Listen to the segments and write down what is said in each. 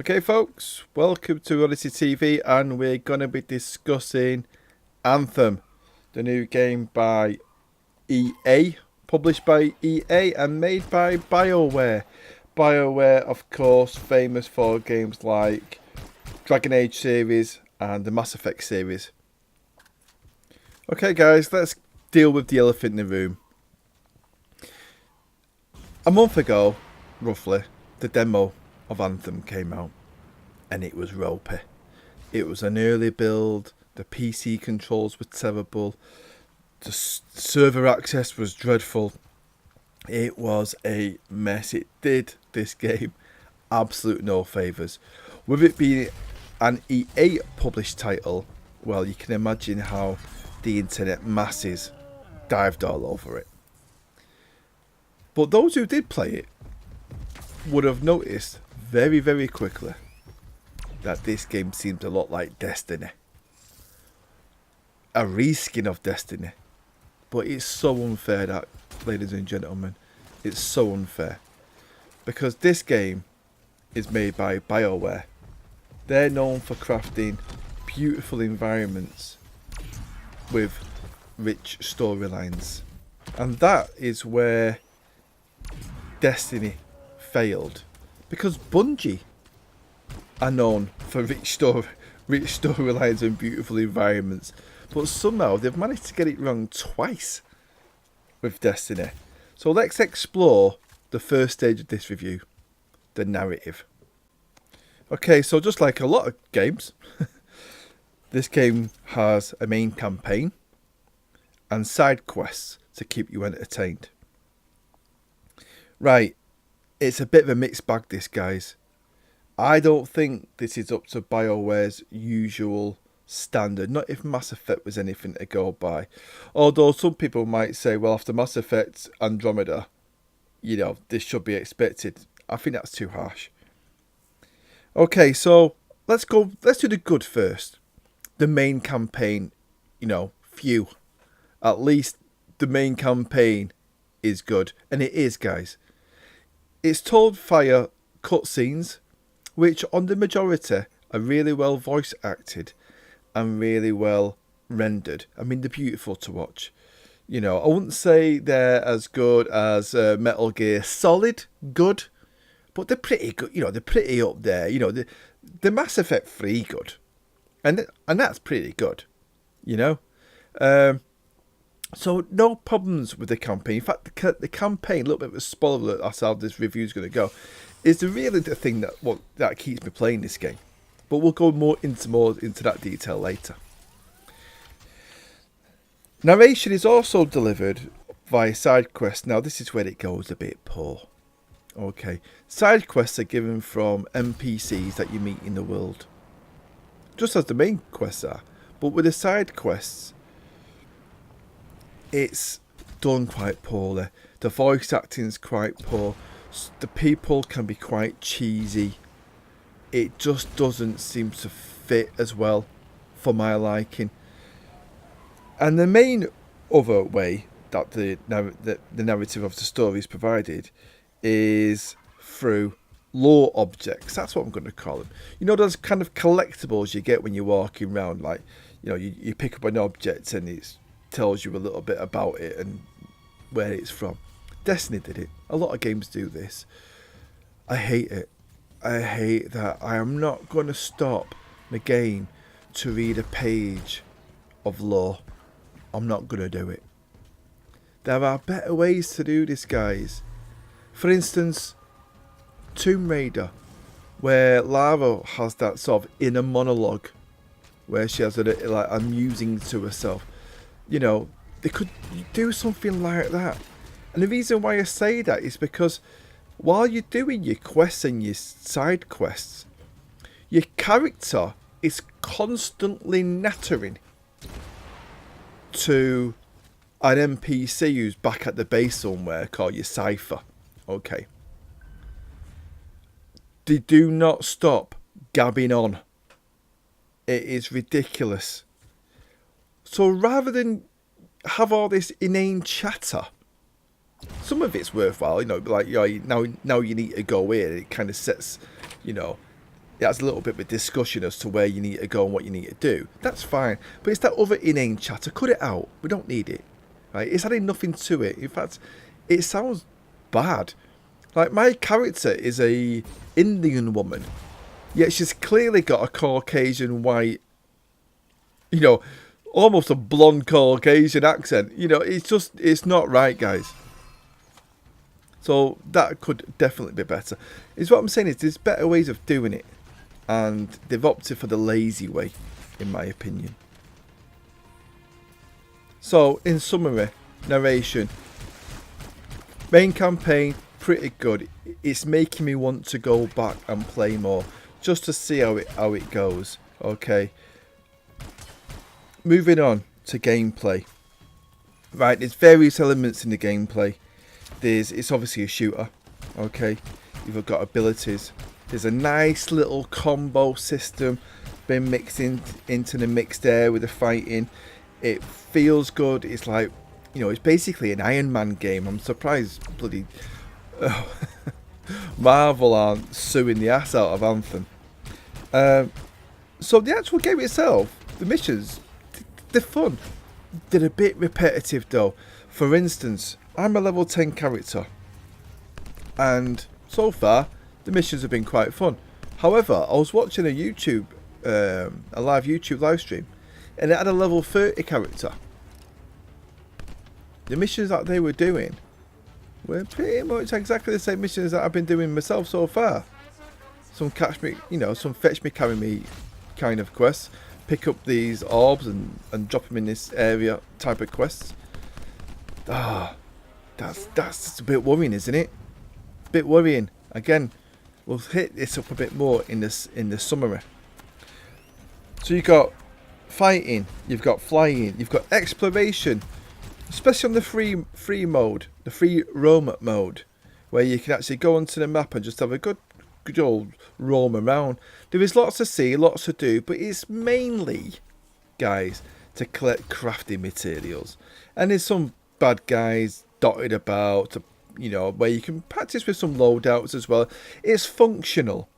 Okay folks, welcome to Odyssey TV and we're going to be discussing Anthem, the new game by EA, published by EA and made by BioWare. BioWare, of course, famous for games like Dragon Age series and the Mass Effect series. Okay guys, let's deal with the elephant in the room. A month ago, roughly, the demo of Anthem came out and it was ropey. It was an early build, the PC controls were terrible, the server access was dreadful. It was a mess. It did this game absolute no favours. With it being an EA published title, well, you can imagine how the internet masses dived all over it. But those who did play it would have noticed very, very quickly that this game seems a lot like Destiny. A reskin of Destiny. But it's so unfair, that, ladies and gentlemen. It's so unfair. Because this game is made by BioWare. They're known for crafting beautiful environments with rich storylines. And that is where Destiny failed, because Bungie are known for rich storylines and beautiful environments, but somehow they've managed to get it wrong twice with Destiny. So let's explore the first stage of this review, the narrative. Okay, so just like a lot of games, this game has a main campaign and side quests to keep you entertained. Right, it's a bit of a mixed bag, this, guys. I don't think this is up to BioWare's usual standard, not if Mass Effect was anything to go by. Although some people might say, well, after Mass Effect Andromeda, you know, this should be expected. I think that's too harsh. Okay, so let's do the good first. The main campaign, you know, phew. At least the main campaign is good. And it is, guys. It's told via cutscenes, which on the majority are really well voice acted and really well rendered. I mean, they're beautiful to watch. You know, I wouldn't say they're as good as Metal Gear Solid good, but they're pretty good. You know, they're pretty up there. You know, the Mass Effect 3 good, and that's pretty good. You know, so no problems with the campaign. In fact, the campaign, a little bit of a spoiler, that's how this review is going to go, is really the thing that keeps me playing this game. But we'll go more into that detail later. Narration is also delivered via side quests. Now this is where it goes a bit poor. Okay, side quests are given from NPCs that you meet in the world, just as the main quests are. But with the side quests, it's done quite poorly. The voice acting is quite poor. The people can be quite cheesy. It just doesn't seem to fit as well for my liking. And the main other way that the narrative of the story is provided is through lore objects. That's what I'm going to call them. You know, those kind of collectibles you get when you're walking around. Like, you know, you pick up an object and it tells you a little bit about it and where it's from. Destiny did it. A lot of games do this. I hate it. I hate that I am not going to stop the game to read a page of lore. I'm not going to do it. There are better ways to do this, guys. For instance, Tomb Raider, where Lara has that sort of inner monologue where she has a musing to herself. You know, they could do something like that. And the reason why I say that is because while you're doing your quests and your side quests, your character is constantly nattering to an NPC who's back at the base somewhere called your Cypher. Okay. They do not stop gabbing on. It is ridiculous. So rather than have all this inane chatter, some of it's worthwhile, you know, like, you know, now you need to go in. It kind of sets, you know, it has a little bit of a discussion as to where you need to go and what you need to do. That's fine. But it's that other inane chatter. Cut it out. We don't need it. Right? It's adding nothing to it. In fact, it sounds bad. Like, my character is a Indian woman, yet she's clearly got a Caucasian white, you know, almost a blonde Caucasian accent. You know, it's not right, guys. So that could definitely be better. Is what I'm saying is there's better ways of doing it, and they've opted for the lazy way, in my opinion. So, in summary, narration, main campaign, pretty good. It's making me want to go back and play more, just to see how it goes. Okay. Moving on to gameplay. Right, there's various elements in the gameplay. It's obviously a shooter. Okay, you've got abilities. There's a nice little combo system been mixed into the mix there with the fighting. It feels good. It's like, you know, it's basically an Iron Man game. I'm surprised bloody Marvel aren't suing the ass out of Anthem. So the actual game itself, the missions, they're fun. They're a bit repetitive though. For instance, I'm a level 10 character, and so far the missions have been quite fun. However, I was watching a live YouTube live stream, and it had a level 30 character. The missions that they were doing were pretty much exactly the same missions that I've been doing myself so far. Some catch me, you know, some fetch me, carry me kind of quests. Pick up these orbs and drop them in this area type of quests. That's a bit worrying, isn't it? A bit worrying. Again, we'll hit this up a bit more in the summary. So you've got fighting, you've got flying, you've got exploration, especially on the free mode, the free roam mode, where you can actually go onto the map and just have a good old roam around. There is lots to see, lots to do, but it's mainly, guys, to collect crafting materials. And there's some bad guys dotted about, you know, where you can practice with some loadouts as well. It's functional,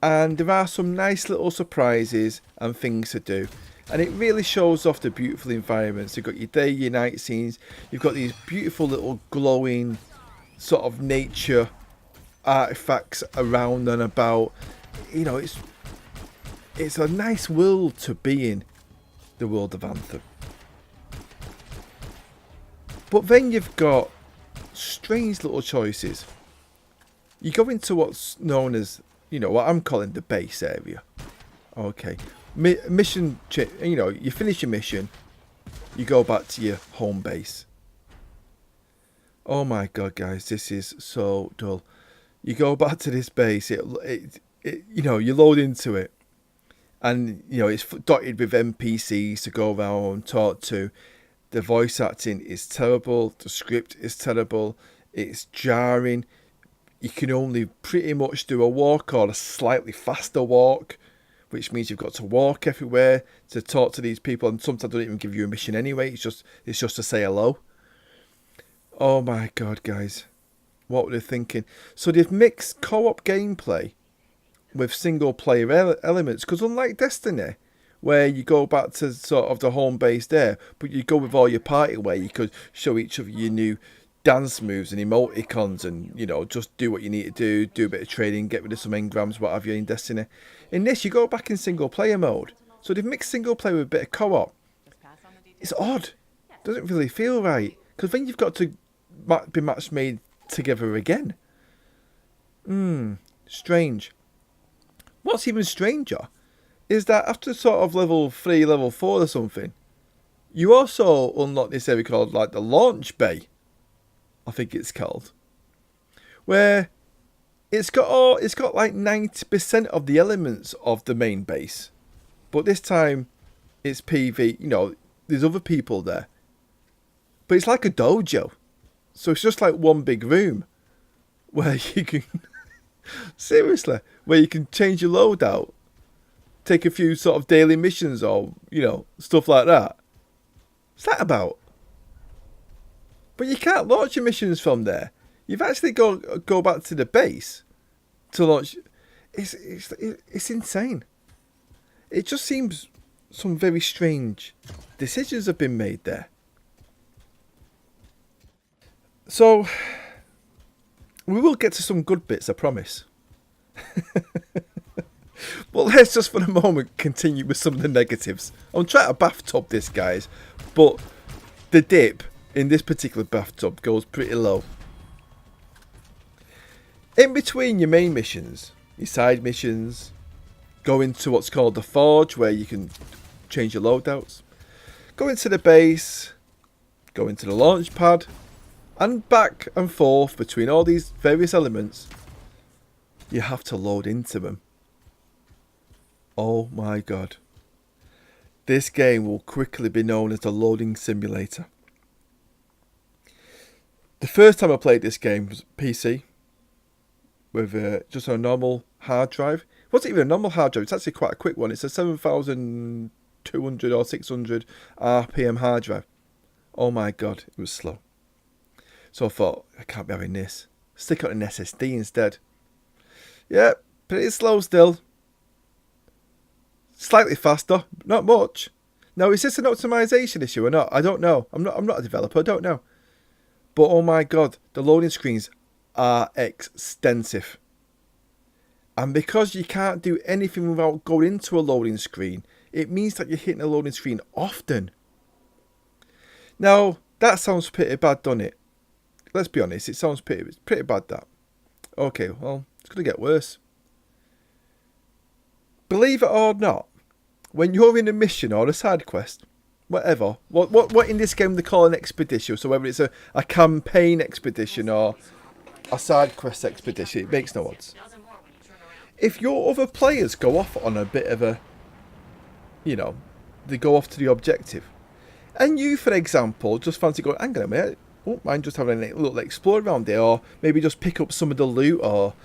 and there are some nice little surprises and things to do, and it really shows off the beautiful environments. You've got your day, your night scenes. You've got these beautiful little glowing sort of nature artifacts around and about. You know, it's a nice world to be in, the world of Anthem. But then you've got strange little choices. You go into what's known as, you know, what I'm calling the base area. Okay, mission, you know, you finish your mission, you go back to your home base. Oh my god, guys, this is so dull. You go back to this base, it you know, you load into it, and you know it's dotted with NPCs to go around and talk to. The voice acting is terrible. The script is terrible. It's jarring. You can only pretty much do a walk or a slightly faster walk, which means you've got to walk everywhere to talk to these people, and sometimes they don't even give you a mission anyway. It's just to say hello. Oh my god, guys. What were they thinking? So they've mixed co-op gameplay with single player elements, because unlike Destiny, where you go back to sort of the home base there, but you go with all your party where you could show each of your new dance moves and emoticons, and you know, just do what you need to do a bit of trading, get rid of some engrams, what have you in Destiny. In this, you go back in single player mode. So they've mixed single player with a bit of co-op. It's odd. Doesn't really feel right, because then you've got to be match made together again. Strange. What's even stranger is that after sort of level 3, level 4 or something, you also unlock this area called like the launch bay, I think it's called, where it's got like 90% of the elements of the main base, but this time it's PV. You know, there's other people there, but it's like a dojo, so it's just like one big room where you can seriously, where you can change your loadout, take a few sort of daily missions, or you know, stuff like that. What's that about? But you can't launch your missions from there. You've actually go back to the base to launch. It's insane. It just seems some very strange decisions have been made there. So, we will get to some good bits, I promise. But let's just for the moment continue with some of the negatives. I'm trying to bathtub this, guys, but the dip in this particular bathtub goes pretty low. In between your main missions, your side missions, go into what's called the Forge, where you can change your loadouts. Go into the base, go into the launch pad, and back and forth between all these various elements. You have to load into them. Oh my god. This game will quickly be known as the loading simulator. The first time I played this game was PC. With just a normal hard drive. It wasn't even a normal hard drive, it's actually quite a quick one. It's a 7200 or 600 RPM hard drive. Oh my god, it was slow. So I thought, I can't be having this. Stick it on an SSD instead. Yeah, pretty slow still. Slightly faster, not much. Now, is this an optimization issue or not? I don't know. I'm not a developer, I don't know. But oh my god, the loading screens are extensive. And because you can't do anything without going into a loading screen, it means that you're hitting a loading screen often. Now, that sounds pretty bad, doesn't it? Let's be honest, it sounds pretty bad, that. Okay, well, it's going to get worse. Believe it or not, when you're in a mission or a side quest, whatever, what in this game they call an expedition, so whether it's a campaign expedition or a side quest expedition, it makes no odds. If your other players go off on a bit of a, they go off to the objective, and you, for example, just fancy going, hang on a minute, I won't mind just having a little explore around there, or maybe just pick up some of the loot, or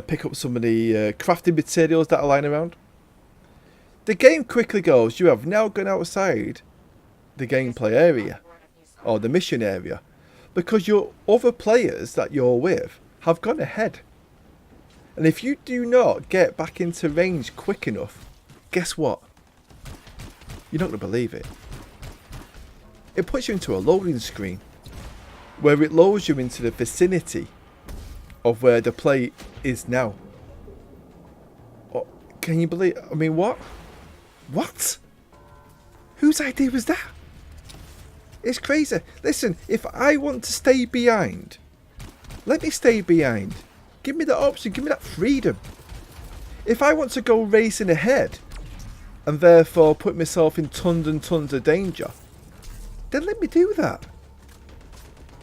pick up some of the crafting materials that are lying around. The game quickly goes, you have now gone outside the gameplay area, or the mission area, because your other players that you're with have gone ahead. And if you do not get back into range quick enough, guess what? You're not going to believe it. It puts you into a loading screen, where it loads you into the vicinity of where the play is now. Oh, can you believe? I mean, what? What? Whose idea was that? It's crazy. Listen, if I want to stay behind, let me stay behind. Give me that option. Give me that freedom. If I want to go racing ahead and therefore put myself in tons and tons of danger, then let me do that.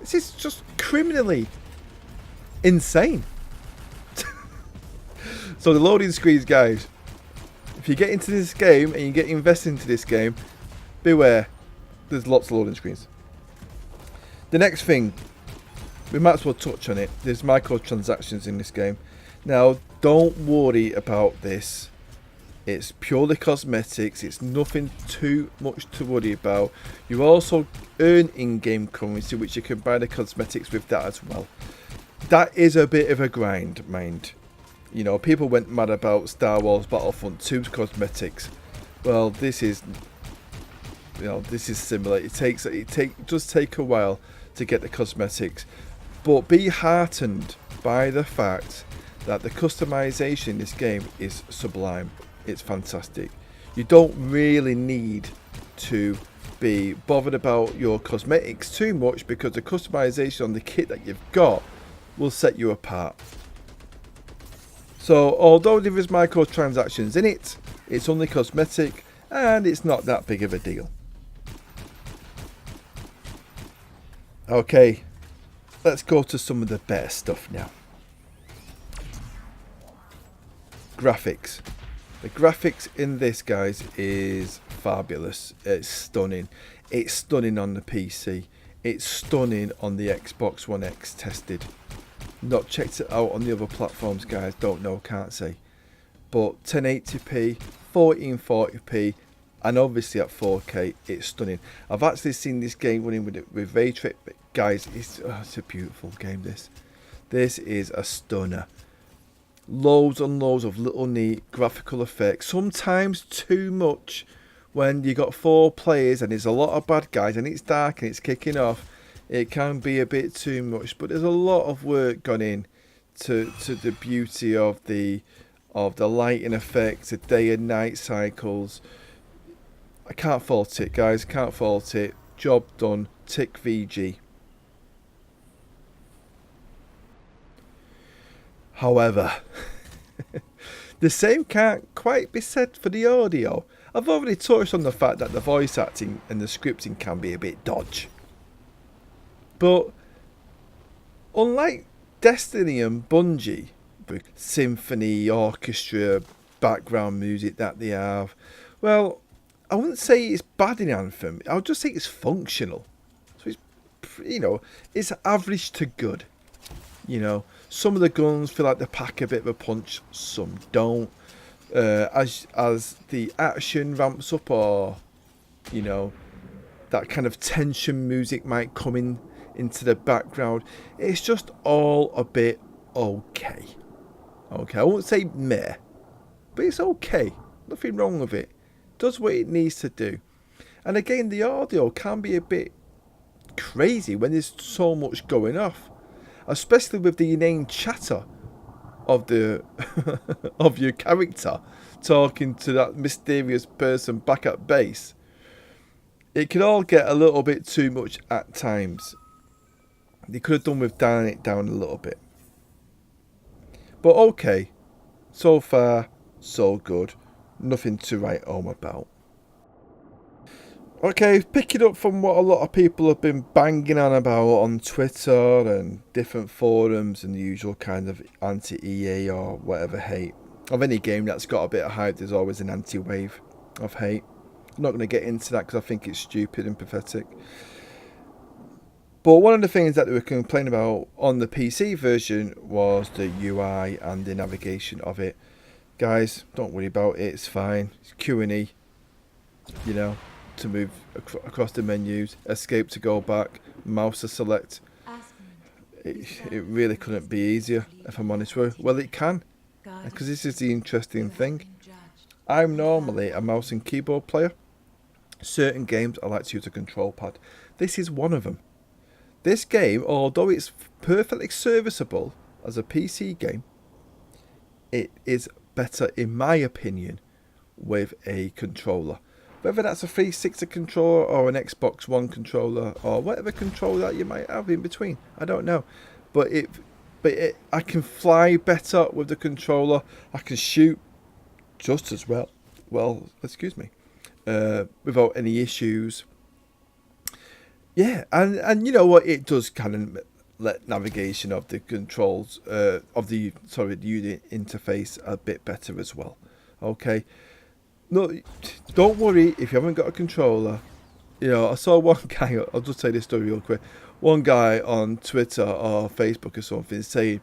This is just criminally insane. So the loading screens, guys. If you get into this game and you get invested into this game, beware. There's lots of loading screens. The next thing, we might as well touch on it. There's microtransactions in this game. Now, don't worry about this. It's purely cosmetics. It's nothing too much to worry about. You also earn in-game currency, which you can buy the cosmetics with that as well. That is a bit of a grind, mind. People went mad about Star Wars Battlefront 2's cosmetics. Well, this is similar. It does take a while to get the cosmetics, but be heartened by the fact that the customization in this game is sublime. It's fantastic. You don't really need to be bothered about your cosmetics too much, because the customization on the kit that you've got will set you apart. So although there is microtransactions in it, it's only cosmetic and it's not that big of a deal. Okay, let's go to some of the better stuff now. Graphics. The graphics in this, guys, is fabulous. It's stunning. It's stunning on the PC. It's stunning on the Xbox One X tested. Not checked it out on the other platforms, guys. Don't know, can't say. But 1080p, 1440p, and obviously at 4K, it's stunning. I've actually seen this game running with ray tracing. Guys, it's a beautiful game. This is a stunner. loads and loads of little neat graphical effects, sometimes too much. When you got 4 players and there's a lot of bad guys and it's dark and it's kicking off, it can be a bit too much. But there's a lot of work gone in to the beauty of the lighting effects, the day and night cycles. I can't fault it, guys. Can't fault it. Job done. Tick VG. However, the same can't quite be said for the audio. I've already touched on the fact that the voice acting and the scripting can be a bit dodgy. But unlike Destiny and Bungie, the symphony, orchestra, background music that they have, well, I wouldn't say it's bad in Anthem. I would just say it's functional. So it's, it's average to good. Some of the guns feel like they pack a bit of a punch, some don't. As the action ramps up, or that kind of tension music might come into the background, it's just all a bit okay. I won't say meh, but it's okay. Nothing wrong with it. Does what it needs to do. And again, the audio can be a bit crazy when there's so much going off, especially with the inane chatter of of your character talking to that mysterious person back at base. It can all get a little bit too much at times. They could have done with dialing it down a little bit. But okay, so far so good. Nothing to write home about. Okay, picking up from what a lot of people have been banging on about on Twitter and different forums and the usual kind of anti-EA or whatever hate. Of any game that's got a bit of hype, there's always an anti-wave of hate. I'm not going to get into that because I think it's stupid and pathetic. But one of the things that they were complaining about on the PC version was the UI and the navigation of it. Guys, don't worry about it, it's fine. It's Q&E, to move across the menus, escape to go back, mouse to select. It really couldn't be easier, if I'm honest with you. Well, it can, because this is the interesting thing. I'm normally a mouse and keyboard player. Certain games I like to use a control pad. This is one of them. This game, although it's perfectly serviceable as a PC game, it is better, in my opinion, with a controller. Whether that's a 360 controller or an Xbox One controller or whatever controller that you might have in between, I don't know. But I can fly better with the controller. I can shoot just as well. Well, excuse me, without any issues. Yeah, and you know what? It does kind of let navigation of the controls of the unit interface a bit better as well. Okay. No, don't worry if you haven't got a controller. I saw one guy, I'll just say this story real quick. One guy on Twitter or Facebook or something saying,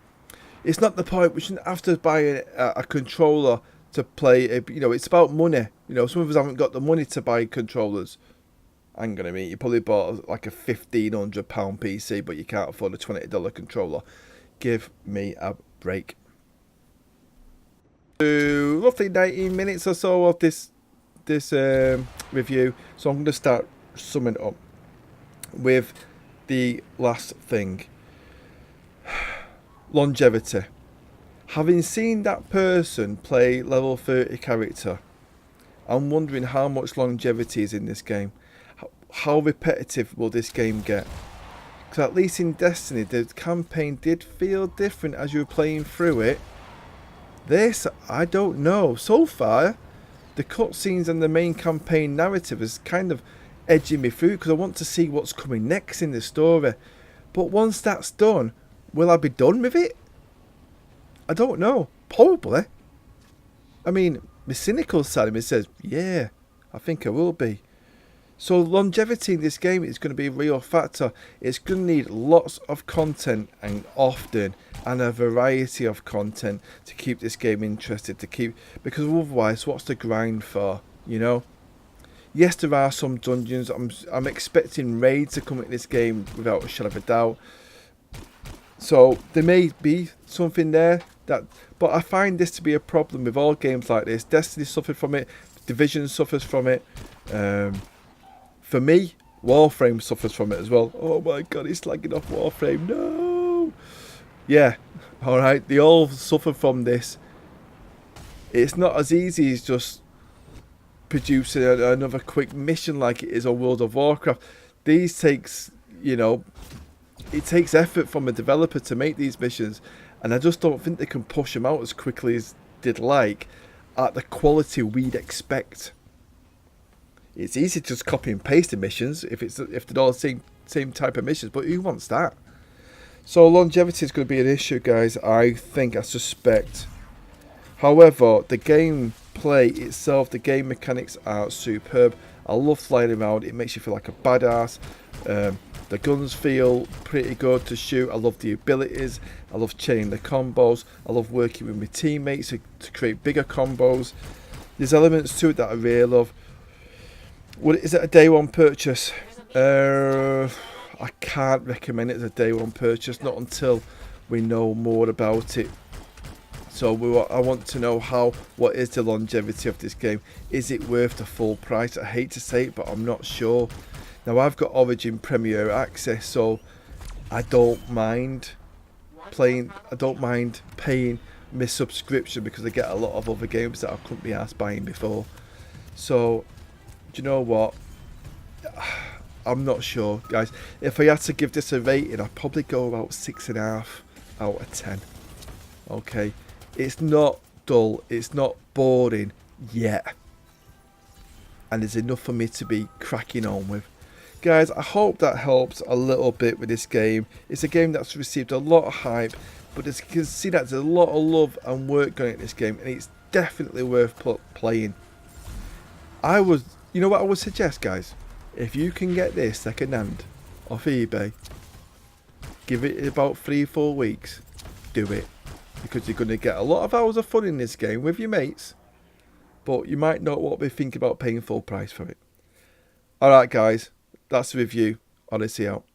it's not the point, we shouldn't have to buy a controller to play. It's about money. Some of us haven't got the money to buy controllers. Hang on a minute, you probably bought like a £1,500 PC, but you can't afford a $20 controller. Give me a break. Roughly 19 minutes or so of this review, so I'm going to start summing up with the last thing. Longevity. Having seen that person play level 30 character, I'm wondering how much longevity is in this game. How repetitive will this game get? Because at least in Destiny, the campaign did feel different as you were playing through it. This, I don't know. So far, the cutscenes and the main campaign narrative is kind of edging me through because I want to see what's coming next in the story. But once that's done, will I be done with it? I don't know. Probably. I mean, my cynical side of me says, yeah, I think I will be. So longevity in this game is going to be a real factor. It's going to need lots of content and often and a variety of content to keep this game interested, because otherwise what's the grind for, Yes, there are some dungeons. I'm expecting raids to come into this game without a shadow of a doubt. So there may be something there But I find this to be a problem with all games like this. Destiny suffered from it. Division suffers from it. For me, Warframe suffers from it as well. Oh my god, it's lagging off Warframe. No. Yeah. All right. They all suffer from this. It's not as easy as just producing another quick mission like it is on World of Warcraft. These takes, you know, it takes effort from a developer to make these missions, and I just don't think they can push them out as quickly as they'd like at the quality we'd expect. It's easy to just copy and paste the missions if they're all the same type of missions, but who wants that? So longevity is going to be an issue, guys. I suspect. However, the gameplay itself, the game mechanics are superb. I love flying around. It makes you feel like a badass. The guns feel pretty good to shoot. I love the abilities. I love chaining the combos. I love working with my teammates to create bigger combos. There's elements to it that I really love. Is it a day one purchase? I can't recommend it as a day one purchase, not until we know more about it. So I want to know what is the longevity of this game. Is it worth the full price? I hate to say it, but I'm not sure. Now I've got Origin Premier Access, so I don't mind paying my subscription because I get a lot of other games that I couldn't be asked buying before. So, do you know what? I'm not sure, guys. If I had to give this a rating, I'd probably go about 6.5 out of 10. Okay. It's not dull, it's not boring yet, and there's enough for me to be cracking on with. Guys, I hope that helps a little bit with this game. It's a game that's received a lot of hype, but as you can see, that there's a lot of love and work going into this game, and it's definitely worth playing. You know what I would suggest, guys? If you can get this second hand off eBay, give it about 3-4 weeks, do it. Because you're going to get a lot of hours of fun in this game with your mates, but you might not want to be thinking about paying full price for it. Alright guys, that's the review. Odyssey out.